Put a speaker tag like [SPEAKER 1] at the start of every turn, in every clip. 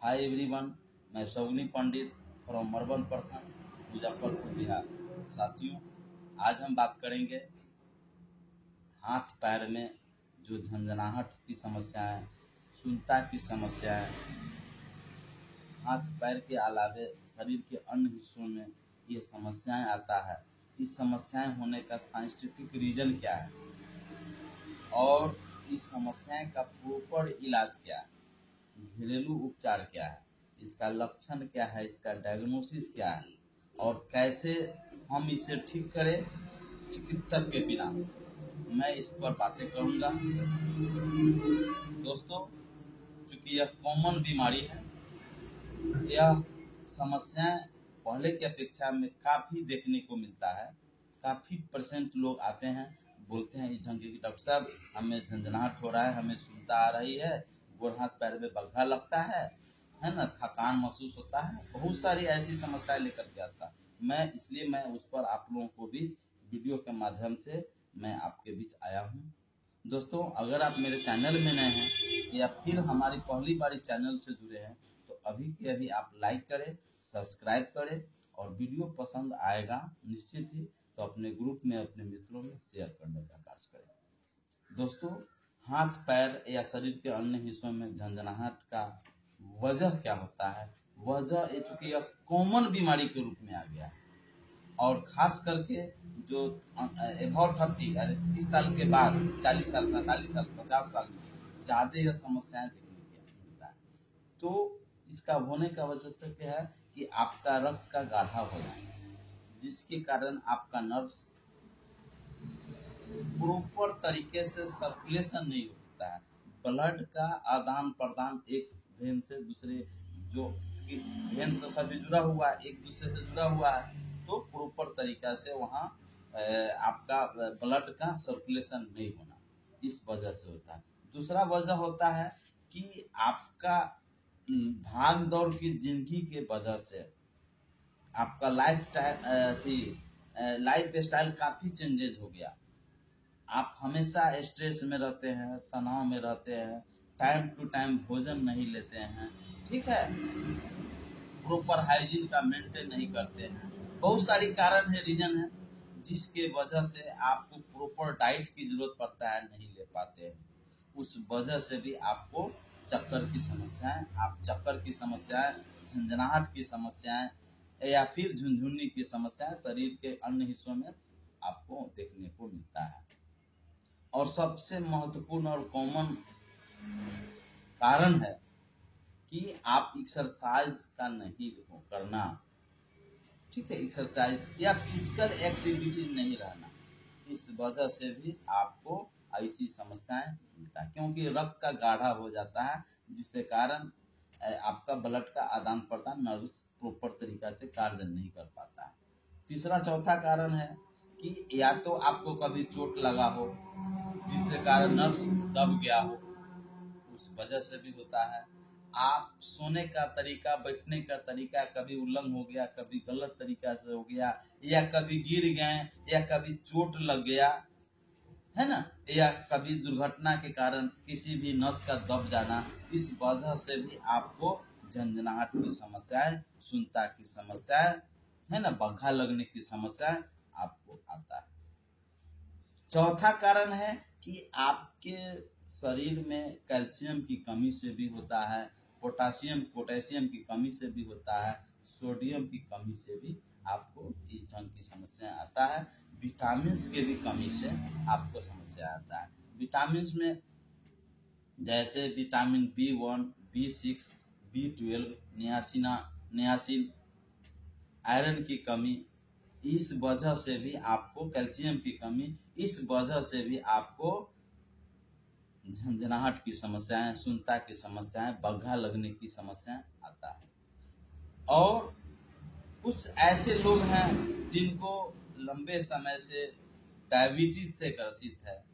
[SPEAKER 1] Hi everyone, मैं शगुनी पंडित from मरबन प्रखंड मुजफ्फरपुर बिहार। साथियों, आज हम बात करेंगे हाथ पैर में जो झंझनाहट की समस्याएं, सुनता की समस्याएं, हाथ पैर के अलावे शरीर के अन्य हिस्सों में ये समस्याएं आता है। इस समस्याएं होने का साइंटिफिक रीजन क्या है और इस समस्याएं का प्रॉपर इलाज क्या है, घरेलू उपचार क्या है, इसका लक्षण क्या है, इसका डायग्नोसिस क्या है और कैसे हम इसे ठीक करें चिकित्सक के बिना, मैं इस पर बातें करूंगा। दोस्तों, चूंकि यह कॉमन बीमारी है, यह समस्याएं पहले की अपेक्षा में काफ़ी देखने को मिलता है। काफ़ी % लोग आते हैं, बोलते हैं इस ढंग की डॉक्टर साहब हमें झंझनाहट हो रहा है, हमें सुनता आ रही है, गोड़ हाथ पैर में बग्घा लगता है ना, थकान महसूस होता है, बहुत सारी ऐसी समस्याएं लेकर के आता है। इसलिए मैं उस पर आप लोगों को बीच वीडियो के माध्यम से मैं आपके बीच आया हूँ। दोस्तों, अगर आप मेरे चैनल में नए हैं या फिर हमारी पहली बार इस चैनल से जुड़े हैं तो अभी के अभी आप लाइक करें, सब्सक्राइब करें और वीडियो पसंद आएगा निश्चित ही तो अपने ग्रुप में, अपने मित्रों में शेयर करने का कार्य करें। दोस्तों, हाथ पैर या शरीर के अन्य हिस्सों में झंझनाहट का वजह क्या होता है? वजह चूंकि यह कॉमन बीमारी के रूप में आ गया है और खास करके जो एबव 30 यानी 30 साल के बाद, 40 साल, 45 साल, 50 साल में ज्यादा यह समस्याएं देखने को मिलता है। तो इसका होने का वजह तो क्या है कि आपका रक्त का गाढ़ा हो जाए, जिसके कारण आपका नर्व्स प्रॉपर तरीके से सर्कुलेशन नहीं होता है। ब्लड का आदान प्रदान एक वेन से दूसरे, जो वेन तो सभी जुड़ा हुआ है, एक दूसरे से जुड़ा हुआ है, तो प्रॉपर तरीका से वहाँ आपका ब्लड का सर्कुलेशन नहीं होना, इस वजह से होता है। दूसरा वजह होता है कि आपका भाग दौड़ की जिंदगी के वजह से आपका लाइफ स्टाइल काफी चेंजेज हो गया। आप हमेशा स्ट्रेस में रहते हैं, तनाव में रहते हैं, टाइम टू टाइम भोजन नहीं लेते हैं, ठीक है, प्रॉपर हाइजीन का मेंटेन नहीं करते हैं। बहुत सारी कारण है, रीजन है, जिसके वजह से आपको प्रॉपर डाइट की जरूरत पड़ता है, नहीं ले पाते हैं। उस वजह से भी आपको चक्कर की समस्याएं, झंझनाहट की समस्याएं या फिर झुनझुनी की समस्याएं शरीर के अन्य हिस्सों में आपको देखने को मिलता है। और सबसे महत्वपूर्ण और कॉमन कारण है कि आप एक्सरसाइज का नहीं करना, ठीक है, एक्सरसाइज या फिजिकल एक्टिविटीज नहीं रहना, इस वजह से भी आपको ऐसी समस्याएं मिलता है, क्योंकि रक्त का गाढ़ा हो जाता है, जिसके कारण आपका ब्लड का आदान प्रदान नर्व्स प्रॉपर तरीका से कार्य नहीं कर पाता है। तीसरा चौथा कारण है कि या तो आपको कभी चोट लगा हो जिसके कारण नर्व्स दब गया हो, उस वजह से भी होता है। आप सोने का तरीका, बैठने का तरीका कभी उल्लंघन हो गया, कभी गलत तरीका से हो गया, या कभी गिर गए, या कभी चोट लग गया है ना, या कभी दुर्घटना के कारण किसी भी नस का दब जाना, इस वजह से भी आपको झंझनाहट की समस्याएं, सुनता की समस्याएं, है ना, बग्घा लगने की समस्याएं आपको आता है। चौथा कारण है कि आपके शरीर में कैल्शियम की कमी से भी होता है, पोटेशियम की कमी से भी होता है, सोडियम की कमी से भी आपको इस ढंग की समस्या आता है। विटामिन की भी कमी से आपको समस्या आता है। विटामिन में जैसे vitamin B1, B6, B12, niacin, iron की कमी, इस वजह से भी आपको कैल्शियम की कमी, इस वजह से भी आपको झंझनाहट की समस्याएं, सुनता की समस्याएं, बग्घा लगने की समस्याएं आता है। और कुछ ऐसे लोग हैं जिनको लंबे समय से डायबिटीज से ग्रसित है,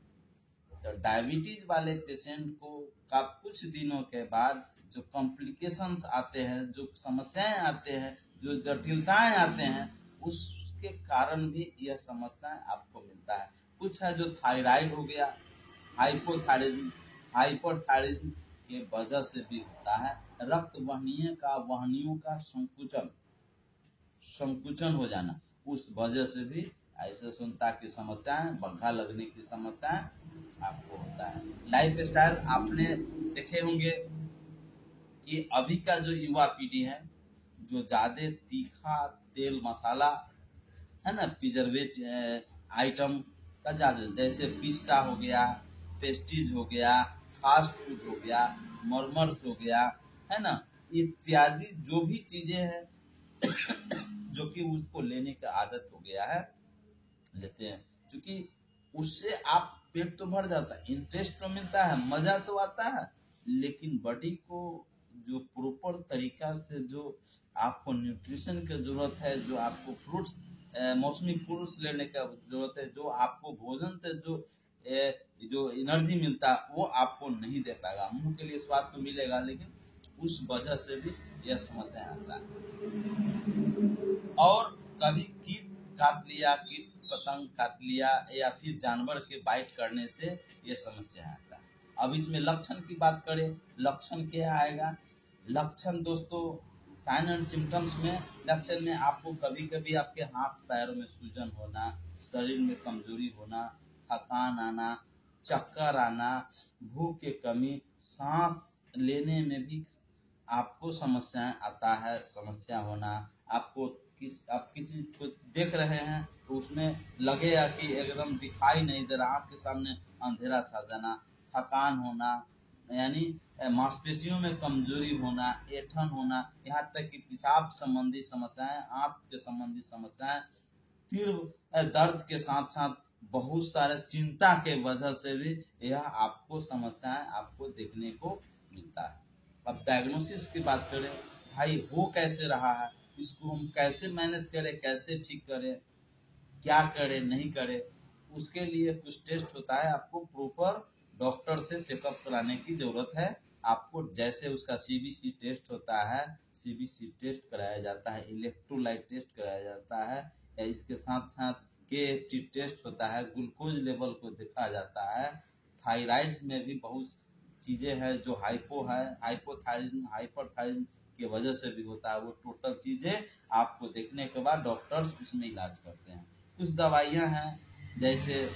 [SPEAKER 1] तो डायबिटीज वाले पेशेंट को का कुछ दिनों के बाद जो कॉम्प्लिकेशंस आते हैं, जो समस्याएं आते हैं, जो जटिलताएं आते हैं, उसके कारण भी यह समस्याएं आपको मिलता है। कुछ है जो थायराइड हो गया, हाइपोथायराइडिज्म के वजह से भी होता है। रक्त वाहिनियों का संकुचन हो जाना, उस वजह से भी ऐसे सुनता की समस्याएं, बग्घा लगने की समस्याएं आपको होता है। लाइफ स्टाइल आपने देखे होंगे कि अभी का जो युवा पीढ़ी है, जो ज्यादा तीखा तेल मसाला है ना, प्रिजर्वेटिव आइटम का ज्यादा, जैसे पिस्ता हो गया, पेस्ट्रीज हो गया, फास्ट फूड हो गया, मरमर्स हो गया, है ना, इत्यादि जो भी चीजें हैं जो कि उसको लेने का आदत हो गया है, लेते हैं। क्योंकि उससे आप पेट तो भर जाता है, इंटरेस्ट तो मिलता है, मजा तो आता है, लेकिन बॉडी को जो प्रॉपर तरीका से जो आपको न्यूट्रिशन की जरूरत है, जो आपको फ्रूट्स मौसमी फ्रूट्स लेने का जरूरत है, जो आपको भोजन से जो एनर्जी मिलता है वो आपको नहीं दे पाएगा। मुंह के लिए स्वाद तो मिलेगा, लेकिन उस वजह से भी यह समस्या आता है। और कभी कीट काट लिया, कीट पतंग काट लिया, या फिर जानवर के बाइट करने से ये समस्या आता है। अब इसमें लक्षण की बात करें, लक्षण क्या आएगा? लक्षण दोस्तों, साइन एंड सिम्टम्स में लक्षण में आपको कभी कभी आपके हाथ पैरों में सूजन होना, शरीर में कमजोरी होना, थकान आना, चक्कर आना, भूख की कमी, सांस लेने में भी आपको समस्याएं आता है, समस्या होना, आपको आप किसी को देख रहे हैं तो उसमें लगेगा कि एकदम दिखाई नहीं दे रहा, आपके सामने अंधेरा छा जाना, थकान होना, यानी मांसपेशियों में कमजोरी होना, ऐंठन होना, यहाँ तक कि पेशाब संबंधी समस्याएं, आंत के संबंधी समस्याएं, तीव्र दर्द के साथ साथ बहुत सारे चिंता के वजह से भी यह आपको समस्याएं आपको देखने को मिलता है। अब डायग्नोसिस की बात करें, भाई हो कैसे रहा है, इसको हम कैसे मैनेज करें, कैसे ठीक करें, क्या करें नहीं करें, उसके लिए कुछ टेस्ट होता है, आपको प्रॉपर डॉक्टर से चेकअप कराने की जरूरत है। आपको जैसे उसका सीबीसी टेस्ट होता है, सीबीसी टेस्ट कराया जाता है, इलेक्ट्रोलाइट टेस्ट कराया जाता है, या इसके साथ साथ के टेस्ट होता है, ग्लूकोज लेवल को देखा जाता है। थायराइड में भी बहुत चीजें हैं जो हाइपो है, हाइपोथायराइडिज्म, हाइपरथायराइडिज्म की वजह से भी होता है। वो टोटल चीजें आपको देखने के बाद डॉक्टर्स उसमें इलाज करते हैं। कुछ दवाइयां हैं जैसे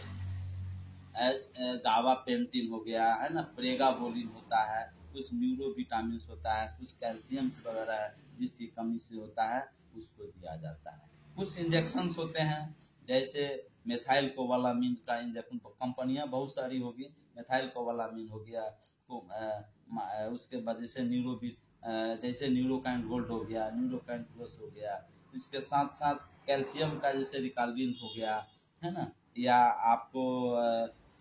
[SPEAKER 1] गाबापेंटिन हो गया, है ना, प्रेगाबोलिन होता है, कुछ न्यूरो विटामिन होता है, कुछ कैल्शियम वगैरह है जिसकी कमी से होता है, उसको दिया जाता है। कुछ इंजेक्शन होते हैं जैसे मेथाइल कोबालामिन का इंजेक्शन, कंपनियां बहुत सारी होगी, मेथाइल कोबालामिन हो गया, तो उसके वजह से जैसे न्यूरोकाइन गोल्ड हो गया, न्यूरोकाइन प्लस हो गया, इसके साथ साथ कैल्शियम का जैसे रिकाल्विन हो गया, है ना, या आपको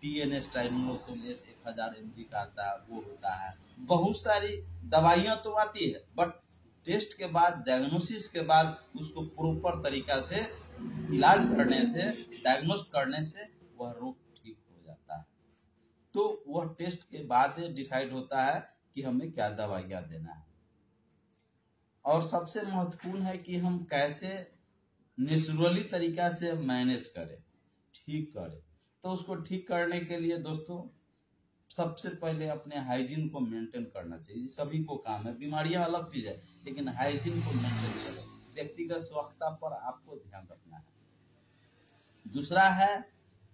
[SPEAKER 1] TNS ट्राइमोसोलेस 1000 mg का आता है, वो होता है। बहुत सारी दवाइयां तो आती है, बट टेस्ट के बाद, डायग्नोसिस के बाद उसको प्रॉपर तरीका से इलाज करने से, डायग्नोस करने से वह रोग ठीक हो जाता है। तो वह टेस्ट के बाद डिसाइड होता है कि हमें क्या दवाइयां देना है। और सबसे महत्वपूर्ण है कि हम कैसे नेचुरली तरीका से मैनेज करें, ठीक करें। तो उसको ठीक करने के लिए दोस्तों सबसे पहले अपने हाइजीन को मेंटेन करना चाहिए। सभी को काम है, बीमारियां अलग चीज है, लेकिन हाइजीन को मेंटेन करें, व्यक्तिगत स्वच्छता पर आपको ध्यान रखना है। दूसरा है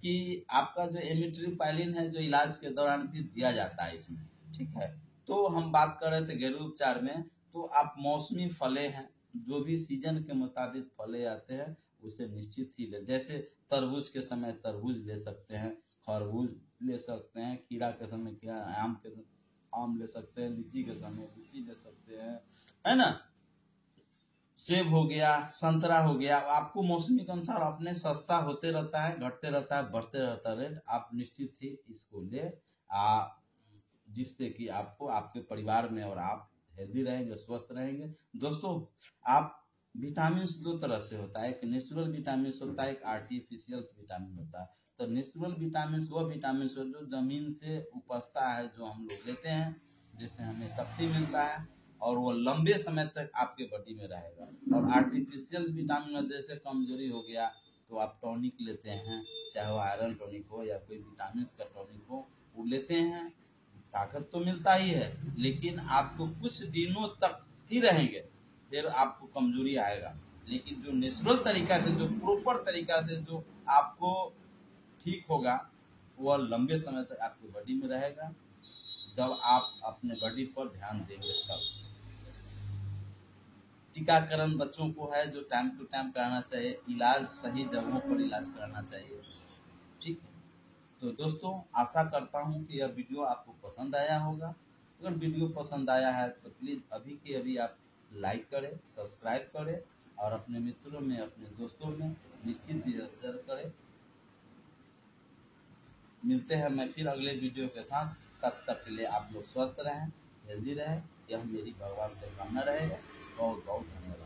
[SPEAKER 1] कि आपका जो एमिट्रिपाइलिन है, जो इलाज के दौरान भी दिया जाता है इसमें, ठीक है। तो हम बात कर रहे थे घरेलू उपचार में, तो आप मौसमी फले हैं, जो भी सीजन के मुताबिक फले आते हैं उसे निश्चित ही ले, जैसे तरबूज के समय तरबूज ले सकते हैं, खरबूज ले सकते हैं, खीरा के समय खीरा, आम के समय आम ले सकते हैं, लीची के समय लीची ले सकते हैं, है ना, सेब हो गया, संतरा हो गया। आपको मौसमी के अनुसार अपने सस्ता होते रहता है, घटते रहता है, बढ़ते रहता है रेट, आप निश्चित ही इसको ले, जिससे कि आपको, आपके परिवार में और आप हेल्दी रहेंगे, स्वस्थ रहेंगे। दोस्तों, आप विटामिन दो तरह से होता है, एक नेचुरल विटामिन होता है, एक आर्टिफिशियल विटामिन होता है। तो नेचुरल विटामिन वो विटामिन जो जमीन से उपजता है, जो हम लोग लेते हैं, जिससे हमें शक्ति मिलता है और वो लंबे समय तक आपके बॉडी में रहेगा। और आर्टिफिशियल विटामिन जैसे कमजोरी हो गया तो आप टॉनिक लेते हैं, चाहे वो आयरन टॉनिक हो या कोई विटामिन का टॉनिक हो, वो लेते हैं, ताकत तो मिलता ही है, लेकिन आपको कुछ दिनों तक ही रहेंगे, फिर आपको कमजोरी आएगा। लेकिन जो नेचुरल तरीका से, जो प्रॉपर तरीका से जो आपको ठीक होगा, वह लंबे समय तक आपकी बॉडी में रहेगा, जब आप अपने बॉडी पर ध्यान देंगे तब। टीकाकरण बच्चों को है जो टाइम टू टाइम कराना चाहिए, इलाज सही जगहों पर इलाज कराना चाहिए। ठीक है, तो दोस्तों आशा करता हूँ कि यह वीडियो आपको पसंद आया होगा। अगर वीडियो पसंद आया है तो प्लीज़ अभी के अभी आप लाइक करें, सब्सक्राइब करें और अपने मित्रों में, अपने दोस्तों में निश्चित ही शेयर करें। मिलते हैं मैं फिर अगले वीडियो के साथ। तब तक के लिए आप लोग स्वस्थ रहें, हेल्दी रहें, यह मेरी भगवान से कामना रहेगा। बहुत बहुत धन्यवाद।